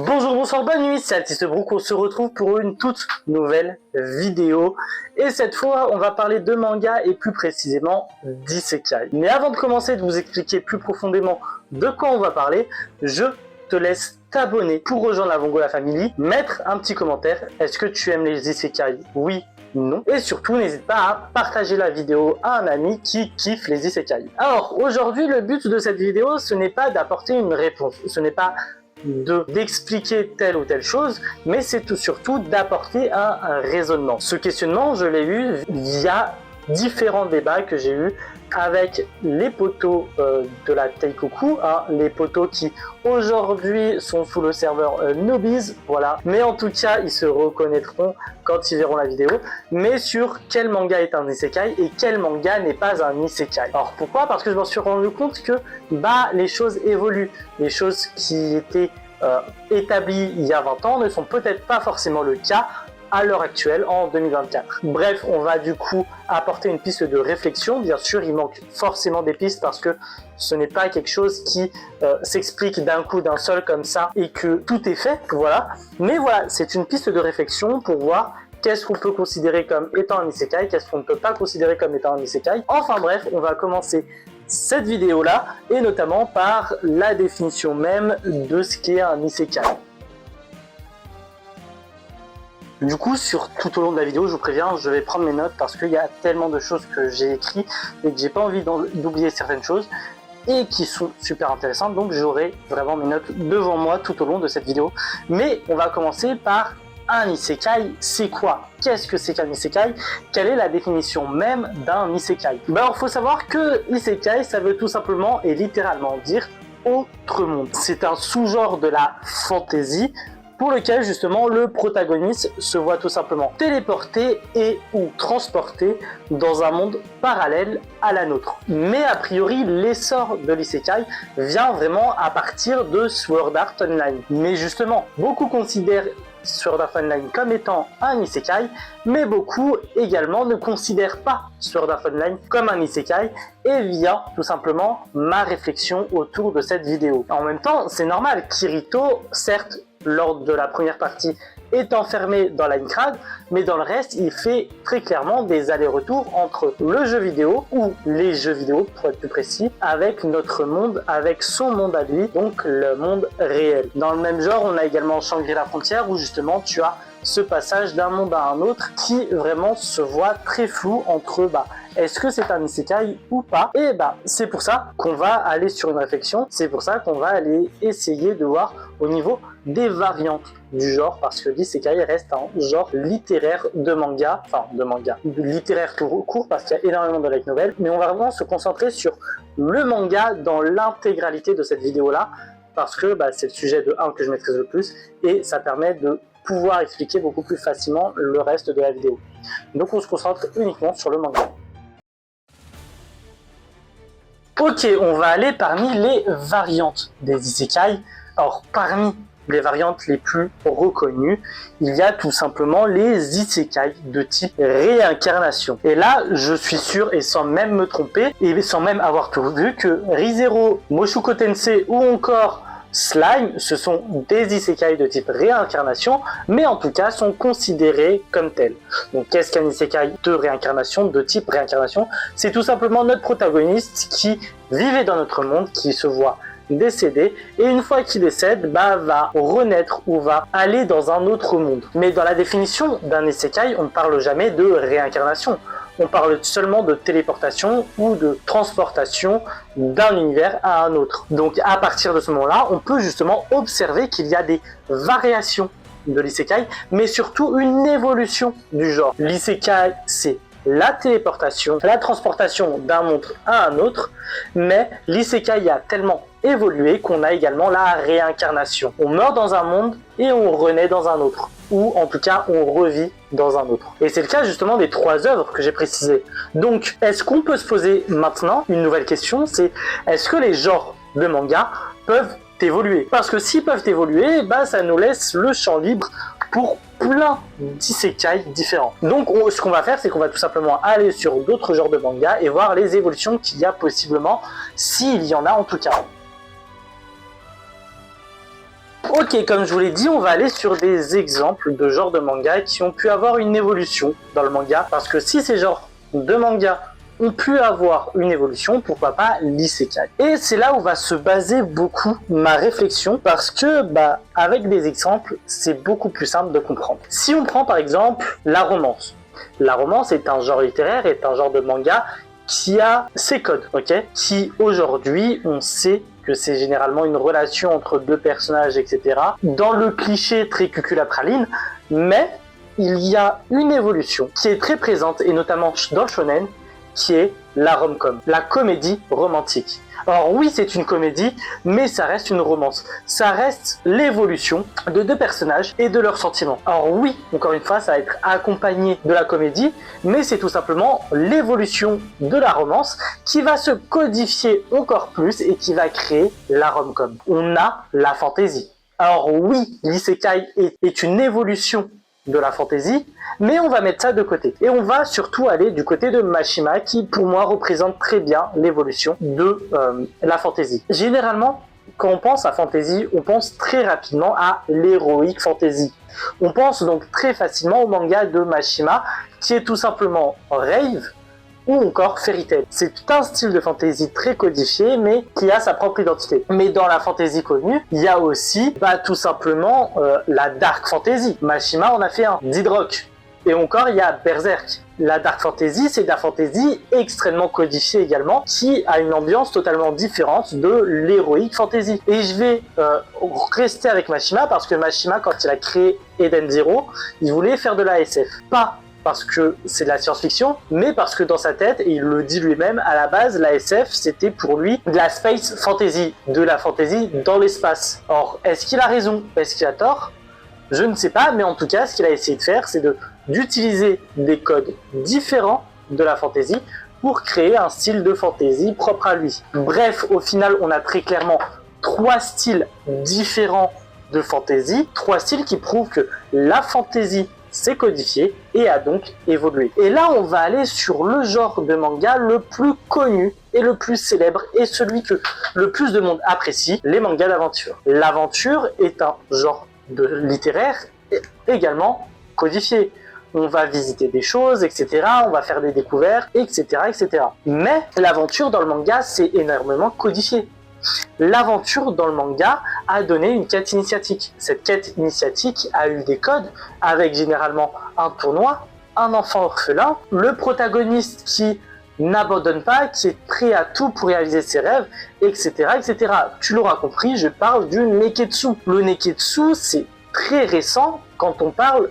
Bonjour, bonsoir, bonne nuit, c'est Altiste Brook, on se retrouve pour une toute nouvelle vidéo. Et cette fois, on va parler de manga et plus précisément d'isekai. Mais avant de commencer, de vous expliquer plus profondément de quoi on va parler, je te laisse t'abonner pour rejoindre la Vongola Family, mettre un petit commentaire. Est-ce que tu aimes les isekai? Oui, non. Et surtout, n'hésite pas à partager la vidéo à un ami qui kiffe les isekai. Alors, aujourd'hui, le but de cette vidéo, ce n'est pas d'apporter une réponse. Ce n'est pas d'expliquer telle ou telle chose, mais c'est surtout d'apporter un raisonnement. Ce questionnement, je l'ai eu via différents débats que j'ai eu avec les potos de la Teikoku, les potos qui aujourd'hui sont sous le serveur Nobiz, voilà. Mais en tout cas, ils se reconnaîtront quand ils verront la vidéo. Mais sur quel manga est un isekai et quel manga n'est pas un isekai. Alors pourquoi? Parce que je m'en suis rendu compte que les choses évoluent. Les choses qui étaient établies il y a 20 ans ne sont peut-être pas forcément le cas à l'heure actuelle en 2024. Bref, on va du coup apporter une piste de réflexion. Bien sûr, il manque forcément des pistes parce que ce n'est pas quelque chose qui s'explique d'un coup, d'un seul comme ça et que tout est fait, voilà. Mais voilà, c'est une piste de réflexion pour voir qu'est-ce qu'on peut considérer comme étant un isekai, qu'est-ce qu'on ne peut pas considérer comme étant un isekai. Enfin bref, on va commencer cette vidéo là et notamment par la définition même de ce qu'est un isekai. Du coup, tout au long de la vidéo, je vous préviens, je vais prendre mes notes parce qu'il y a tellement de choses que j'ai écrites et que j'ai pas envie d'oublier certaines choses et qui sont super intéressantes, donc j'aurai vraiment mes notes devant moi tout au long de cette vidéo. Mais on va commencer par un isekai. C'est quoi? Qu'est-ce que c'est qu'un isekai? Quelle est la définition même d'un isekai? Alors, faut savoir que isekai, ça veut tout simplement et littéralement dire autre monde. C'est un sous-genre de la fantasy pour lequel justement le protagoniste se voit tout simplement téléporté et ou transporté dans un monde parallèle à la nôtre. Mais a priori, l'essor de l'isekai vient vraiment à partir de Sword Art Online. Mais justement, beaucoup considèrent Sword Art Online comme étant un isekai, mais beaucoup également ne considèrent pas Sword Art Online comme un isekai, et vient tout simplement ma réflexion autour de cette vidéo. En même temps, c'est normal, Kirito, certes, lors de la première partie, est enfermé dans Linecrad, mais dans le reste, il fait très clairement des allers-retours entre le jeu vidéo, ou les jeux vidéo pour être plus précis, avec notre monde, avec son monde à lui, donc le monde réel. Dans le même genre, on a également Shangri-La Frontière, où justement tu as ce passage d'un monde à un autre qui vraiment se voit très flou entre est-ce que c'est un isekai ou pas? Et c'est pour ça qu'on va aller sur une réflexion, c'est pour ça qu'on va aller essayer de voir au niveau des variantes du genre, parce que l'isekai reste un genre littéraire de manga, littéraire tout court parce qu'il y a énormément de light novel, mais on va vraiment se concentrer sur le manga dans l'intégralité de cette vidéo là, parce que c'est le sujet de 1 que je maîtrise le plus, et ça permet de pouvoir expliquer beaucoup plus facilement le reste de la vidéo. Donc on se concentre uniquement sur le manga. Ok, on va aller parmi les variantes des isekai. Alors parmi les variantes les plus reconnues, il y a tout simplement les isekai de type réincarnation. Et là, je suis sûr, et sans même me tromper, et sans même avoir tout vu, que Re:Zero, Mushoku Tensei ou encore Slime, ce sont des isekai de type réincarnation, mais en tout cas sont considérés comme tels. Donc qu'est-ce qu'un isekai de réincarnation, de type réincarnation? C'est tout simplement notre protagoniste qui vivait dans notre monde, qui se voit décédé, et une fois qu'il décède, va renaître ou va aller dans un autre monde. Mais dans la définition d'un isekai, on ne parle jamais de réincarnation. On parle seulement de téléportation ou de transportation d'un univers à un autre. Donc à partir de ce moment-là, on peut justement observer qu'il y a des variations de l'isekai, mais surtout une évolution du genre. L'isekai, c'est la téléportation, la transportation d'un monde à un autre, mais l'isekai a tellement évolué qu'on a également la réincarnation. On meurt dans un monde et on renaît dans un autre, ou en tout cas on revit dans un autre. Et c'est le cas justement des 3 œuvres que j'ai précisées. Donc est-ce qu'on peut se poser maintenant une nouvelle question, c'est est-ce que les genres de manga peuvent évoluer? Parce que s'ils peuvent évoluer, ça nous laisse le champ libre pour plein d'isekai différents. Donc ce qu'on va faire, c'est qu'on va tout simplement aller sur d'autres genres de manga et voir les évolutions qu'il y a possiblement, s'il y en a en tout cas. Ok, comme je vous l'ai dit, on va aller sur des exemples de genres de manga qui ont pu avoir une évolution dans le manga. Parce que si ces genres de manga ont pu avoir une évolution, pourquoi pas l'isekai. Et c'est là où va se baser beaucoup ma réflexion, parce que avec des exemples, c'est beaucoup plus simple de comprendre. Si on prend par exemple la romance. La romance est un genre littéraire, est un genre de manga qui a ses codes, ok, qui aujourd'hui, on sait que c'est généralement une relation entre deux personnages, etc. Dans le cliché très cuculapraline, mais il y a une évolution qui est très présente, et notamment dans le shonen, qui est la rom-com, la comédie romantique. Alors oui, c'est une comédie, mais ça reste une romance. Ça reste l'évolution de deux personnages et de leurs sentiments. Alors oui, encore une fois, ça va être accompagné de la comédie, mais c'est tout simplement l'évolution de la romance qui va se codifier encore plus et qui va créer la rom-com. On a la fantaisie. Alors oui, l'isekai est une évolution de la fantaisie, mais on va mettre ça de côté. Et on va surtout aller du côté de Mashima, qui pour moi représente très bien l'évolution de la fantaisie. Généralement, quand on pense à fantasy, on pense très rapidement à l'heroic fantasy. On pense donc très facilement au manga de Mashima, qui est tout simplement Rave, ou encore Fairy Tail. C'est un style de fantasy très codifié, mais qui a sa propre identité. Mais dans la fantasy connue, il y a aussi tout simplement la dark fantasy. Mashima en a fait un, Dead Rock. Et encore, il y a Berserk. La dark fantasy, c'est de la fantasy extrêmement codifiée également, qui a une ambiance totalement différente de l'heroic fantasy. Et je vais rester avec Mashima, parce que Mashima, quand il a créé Eden Zero, il voulait faire de la SF. Pas parce que c'est de la science-fiction, mais parce que dans sa tête, et il le dit lui-même, à la base, la SF, c'était pour lui de la space fantasy, de la fantasy dans l'espace. Or, est-ce qu'il a raison? Est-ce qu'il a tort? Je ne sais pas, mais en tout cas, ce qu'il a essayé de faire, c'est d'utiliser des codes différents de la fantasy pour créer un style de fantasy propre à lui. Bref, au final, on a très clairement 3 styles différents de fantasy, 3 styles qui prouvent que la fantasy s'est codifié et a donc évolué. Et là, on va aller sur le genre de manga le plus connu et le plus célèbre et celui que le plus de monde apprécie, les mangas d'aventure. L'aventure est un genre littéraire également codifié. On va visiter des choses, etc. On va faire des découvertes, etc., etc. Mais l'aventure dans le manga, c'est énormément codifié. L'aventure dans le manga a donné une quête initiatique. Cette quête initiatique a eu des codes avec généralement un tournoi, un enfant orphelin, le protagoniste qui n'abandonne pas, qui est prêt à tout pour réaliser ses rêves, etc., etc. Tu l'auras compris, je parle du neketsu. Le neketsu, c'est très récent quand on parle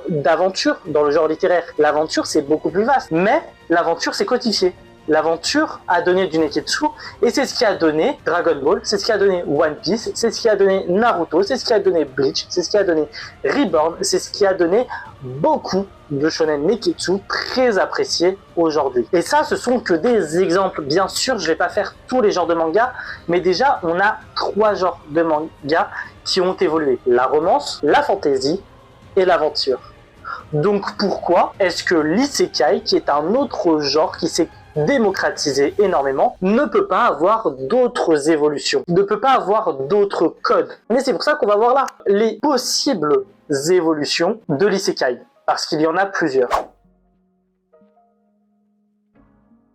d'aventure dans le genre littéraire. L'aventure, c'est beaucoup plus vaste, mais l'aventure, c'est codifié. L'aventure a donné du neketsu, et c'est ce qui a donné Dragon Ball, c'est ce qui a donné One Piece, c'est ce qui a donné Naruto, c'est ce qui a donné Bleach, c'est ce qui a donné Reborn, c'est ce qui a donné beaucoup de shonen neketsu très appréciés aujourd'hui. Et ça, ce sont que des exemples. Bien sûr, je vais pas faire tous les genres de manga, mais déjà, on a 3 genres de manga qui ont évolué. La romance, la fantasy et l'aventure. Donc pourquoi est-ce que l'isekai, qui est un autre genre qui s'est démocratisé énormément, ne peut pas avoir d'autres évolutions, ne peut pas avoir d'autres codes? Mais c'est pour ça qu'on va voir là les possibles évolutions de l'isekai, parce qu'il y en a plusieurs.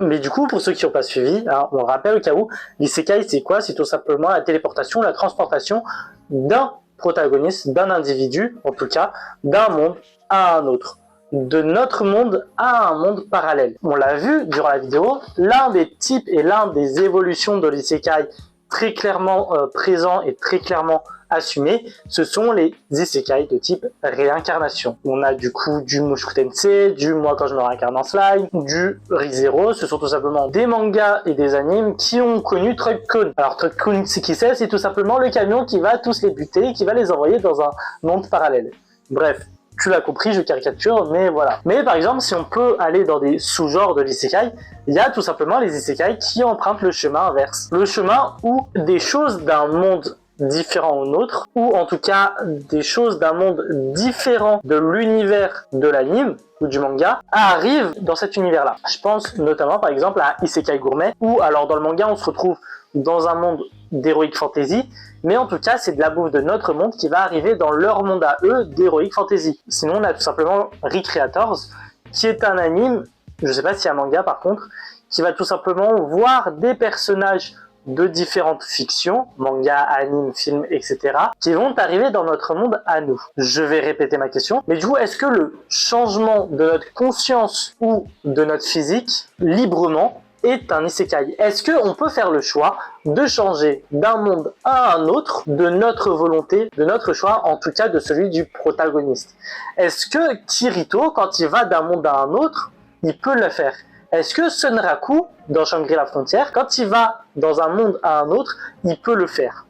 Mais du coup, pour ceux qui n'ont pas suivi, on le rappelle au cas où, l'isekai c'est quoi? C'est tout simplement la téléportation, la transportation d'un protagoniste, d'un individu, en tout cas, d'un monde à un autre. De notre monde à un monde parallèle. On l'a vu durant la vidéo, l'un des types et l'un des évolutions de l'isekai très clairement présent et très clairement assumé, ce sont les isekai de type réincarnation. On a du coup du Mushoku Tensei, du Moi quand je me réincarne en slime, du Re:Zero. Ce sont tout simplement des mangas et des animes qui ont connu Truck-kun. Alors Truck-kun, c'est qui c'est? C'est tout simplement le camion qui va tous les buter et qui va les envoyer dans un monde parallèle. Bref. Tu l'as compris, je caricature, mais voilà. Mais par exemple, si on peut aller dans des sous-genres de l'isekai, il y a tout simplement les isekai qui empruntent le chemin inverse. Le chemin où des choses d'un monde différent au nôtre, ou en tout cas des choses d'un monde différent de l'univers de l'anime ou du manga, arrivent dans cet univers-là. Je pense notamment par exemple à Isekai Gourmet, où alors dans le manga on se retrouve dans un monde d'Heroic Fantasy, mais en tout cas c'est de la bouffe de notre monde qui va arriver dans leur monde à eux d'Heroic Fantasy. Sinon on a tout simplement Recreators, qui est un anime, je sais pas si c'est un manga par contre, qui va tout simplement voir des personnages de différentes fictions, manga, anime, film, etc., qui vont arriver dans notre monde à nous. Je vais répéter ma question, mais du coup, est-ce que le changement de notre conscience ou de notre physique, librement, est un isekai? Est-ce qu'on peut faire le choix de changer d'un monde à un autre, de notre volonté, de notre choix, en tout cas de celui du protagoniste? Est-ce que Kirito, quand il va d'un monde à un autre, il peut le faire? Est-ce que Sunraku, dans Shangri-La Frontière, quand il va dans un monde à un autre, il peut le faire?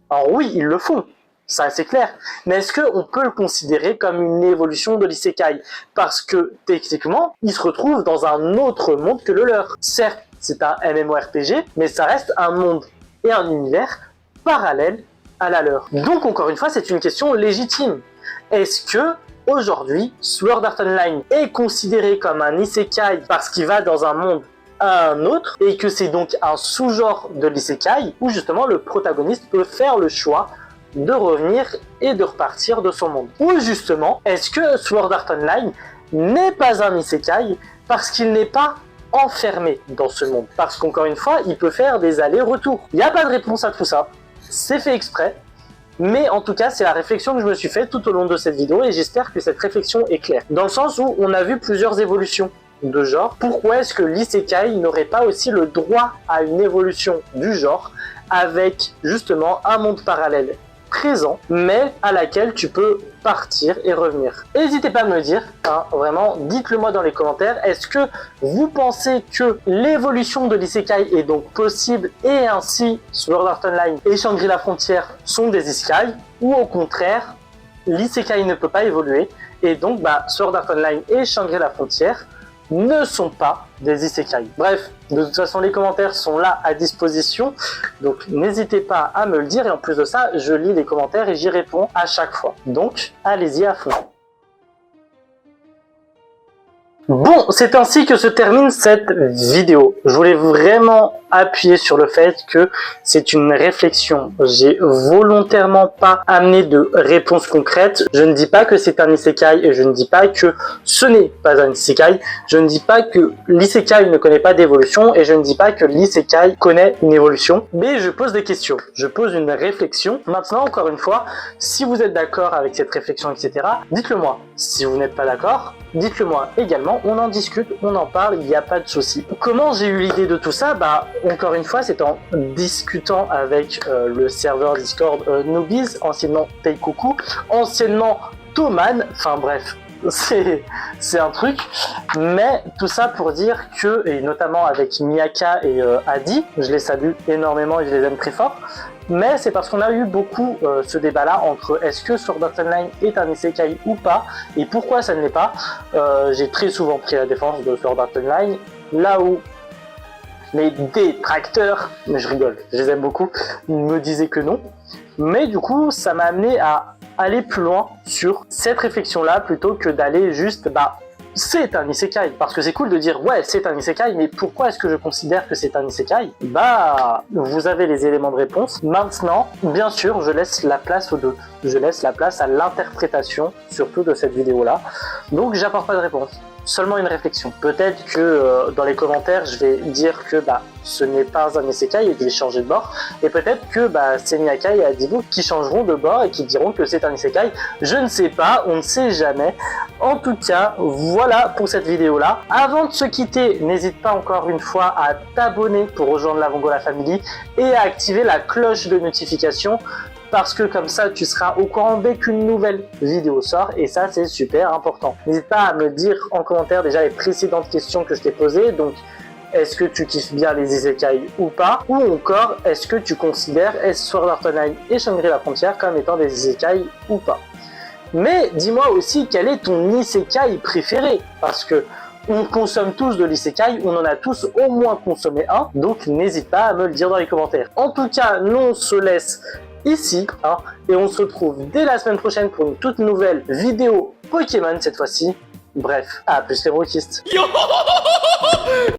Alors oui, ils le font, ça c'est clair. Mais est-ce qu'on peut le considérer comme une évolution de l'isekai? Parce que, techniquement, ils se retrouvent dans un autre monde que le leur. Certes, c'est un MMORPG, mais ça reste un monde et un univers parallèle à la leur. Donc, encore une fois, c'est une question légitime. Est-ce que aujourd'hui, Sword Art Online est considéré comme un isekai parce qu'il va dans un monde à un autre et que c'est donc un sous-genre de l'isekai où justement le protagoniste peut faire le choix de revenir et de repartir de son monde? Ou justement, est-ce que Sword Art Online n'est pas un isekai parce qu'il n'est pas enfermé dans ce monde? Parce qu'encore une fois, il peut faire des allers-retours. Il n'y a pas de réponse à tout ça. C'est fait exprès. Mais en tout cas, c'est la réflexion que je me suis faite tout au long de cette vidéo et j'espère que cette réflexion est claire. Dans le sens où on a vu plusieurs évolutions de genre. Pourquoi est-ce que l'isekai n'aurait pas aussi le droit à une évolution du genre avec justement un monde parallèle présent, mais à laquelle tu peux partir et revenir? N'hésitez pas à me le dire, hein, vraiment, dites-le moi dans les commentaires. Est-ce que vous pensez que l'évolution de l'isekai est donc possible et ainsi Sword Art Online et Shangri-La Frontière sont des isekai, ou au contraire, l'isekai ne peut pas évoluer et donc Sword Art Online et Shangri-La Frontière ne sont pas des isekai? Bref, de toute façon, les commentaires sont là à disposition, donc n'hésitez pas à me le dire, et en plus de ça, je lis les commentaires et j'y réponds à chaque fois. Donc, allez-y à fond. Bon, c'est ainsi que se termine cette vidéo. Je voulais vraiment appuyer sur le fait que c'est une réflexion. J'ai volontairement pas amené de réponse concrète. Je ne dis pas que c'est un isekai et je ne dis pas que ce n'est pas un isekai. Je ne dis pas que l'isekai ne connaît pas d'évolution et je ne dis pas que l'isekai connaît une évolution. Mais je pose des questions. Je pose une réflexion. Maintenant, encore une fois, si vous êtes d'accord avec cette réflexion, etc., dites-le moi. Si vous n'êtes pas d'accord, dites-le moi également. On en discute, on en parle, il n'y a pas de souci. Comment j'ai eu l'idée de tout ça? Encore une fois, c'est en discutant avec le serveur Discord Noobies, anciennement Teikoku, anciennement Toman, enfin bref, c'est un truc. Mais tout ça pour dire que, et notamment avec Miyaka et Adi, je les salue énormément et je les aime très fort, mais c'est parce qu'on a eu beaucoup ce débat-là entre est-ce que Sword Art Online est un isekai ou pas, et pourquoi ça ne l'est pas. J'ai très souvent pris la défense de Sword Art Online, là où les détracteurs, mais je rigole, je les aime beaucoup, me disaient que non. Mais du coup, ça m'a amené à aller plus loin sur cette réflexion-là, plutôt que d'aller juste, c'est un isekai. Parce que c'est cool de dire, ouais, c'est un isekai, mais pourquoi est-ce que je considère que c'est un isekai? Vous avez les éléments de réponse. Maintenant, bien sûr, je laisse la place aux deux. Je laisse la place à l'interprétation, surtout de cette vidéo-là. Donc, j'apporte pas de réponse. Seulement une réflexion. Peut-être que dans les commentaires, je vais dire que ce n'est pas un isekai et que je vais changer de bord. Et peut-être que c'est Miyaka et Adibo qui changeront de bord et qui diront que c'est un isekai. Je ne sais pas, on ne sait jamais. En tout cas, voilà pour cette vidéo-là. Avant de se quitter, n'hésite pas encore une fois à t'abonner pour rejoindre la Vongola Family et à activer la cloche de notification, parce que comme ça tu seras au courant dès qu'une nouvelle vidéo sort, et ça c'est super important. N'hésite pas à me dire en commentaire déjà les précédentes questions que je t'ai posées, donc est-ce que tu kiffes bien les isekai ou pas, ou encore est-ce que tu considères Sword Art Online et Shangri-La Frontière comme étant des isekai ou pas. Mais dis-moi aussi quel est ton isekai préféré, parce que on consomme tous de l'isekai, on en a tous au moins consommé un, donc n'hésite pas à me le dire dans les commentaires. En tout cas, nous on se laisse ici, et on se retrouve dès la semaine prochaine pour une toute nouvelle vidéo Pokémon cette fois-ci. Bref, à plus les brokistes.